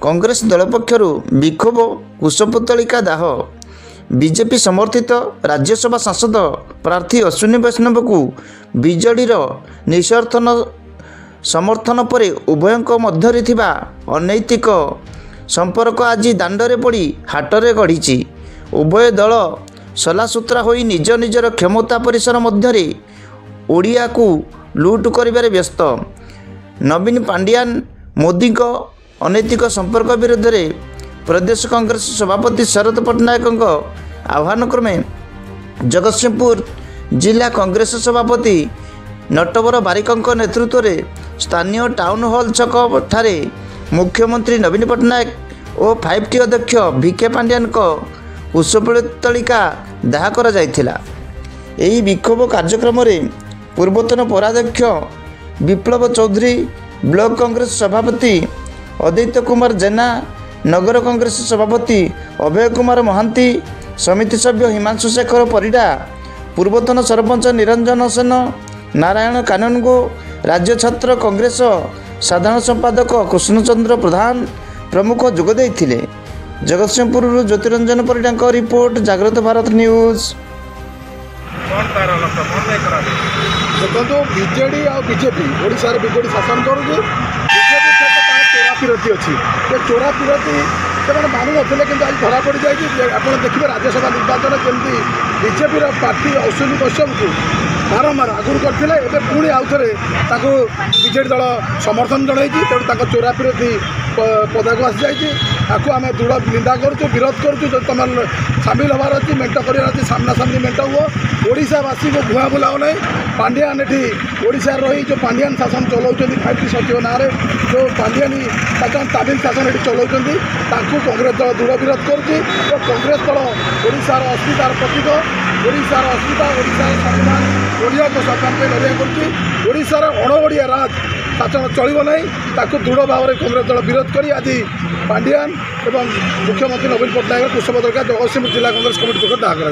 कांग्रेस दल पक्षर विक्षोभ कुशपुतलिका दाह बीजेपी समर्थित राज्यसभा सांसद प्रार्थी अश्विनी वैष्णव को विजेडीर निसर्थन समर्थन पर उभयों मध्य अनैतिक संपर्क आज दांडरे पड़ी हाटरे गढ़ी उभय दल सलासूत्रा होई निज निजर क्षमता परिसर मध्य ओडिया को लुट करिबारे व्यस्त। नवीन पांड्यान मोदी को अनैतिक संपर्क विरोध में प्रदेश कांग्रेस सभापति शरद पट्टनायक आह्वान क्रमे जगतसिंहपुर जिला कांग्रेस सभापति नटवर बारिकों नेतृत्व में स्थानीय टाउन हॉल छक ठारे मुख्यमंत्री नवीन पट्टनायक और 5T अध्यक्ष भिके पांड्यान कुशपुतलिका दाह करा जायथिला। एही विक्षोभ कार्यक्रम रे पूर्वतन पौराध्यक्ष विप्लव चौधरी, ब्लॉक कांग्रेस सभापति अदित्य कुमार जेना, नगर कांग्रेस सभापति अभय कुमार महांती, समिति सभ्य हिमांशु शेखर परिडा, पूर्वतन सरपंच निरंजन सेन, नारायण काननगो, राज्य छात्र कांग्रेस साधारण संपादक कृष्णचंद्र प्रधान प्रमुख जोगदे थिले। जगतसिंहपुर ज्योतिरंजन परिडा रिपोर्ट, जागृत भारत न्यूज। देखो बीजेडी और बीजेपी ओडिशा बीजेडी शासन करुचे बीजेपी चोरा फिरती अच्छी चोरा फिरती से मानु नथिले कि आज धरा पड़ जाए। आप देखिए राज्यसभा निर्वाचन जमी बीजेपी प्रार्थी अश्विनी वैष्णव को बारंबार आगुरी करते एवं पुणी आउ थे बीजेडी दल समर्थन जनई तेणु चोरा फिरती पदाक आसी जाती आम दृढ़ निंदा करुँ विरोध करुँ। तुम सामिल हबार अच्छी मेट कर सामना सामनी मेट हुआ ओडिशावासी को भुआ बुलाओ ना। पांड्यान एटी ओडिशा रही जो पांड्यान शासन चलाउछन्ती 5T सचिव नाँ जो पांड्यानी शासन तामिल शासन ये चलाउछन्ती कांग्रेस दल दृढ़ विरोध करुँच। कांग्रेस दल ओडिशार अस्मितार प्रतीक, ओडिशार अस्मिता, ओडिशार संविधान ओडिया को सरकार लड़िया कर ओडिशार अणओडिया राज शासन चलो ना दृढ़ भाव में कांग्रेस दल विरोध कर आज पांड्यान एवं मुख्यमंत्री नवीन पट्टनायक कुशपुतलिका जगतसिंहपुर जिला कांग्रेस कमिटी पक्ष दाह कर।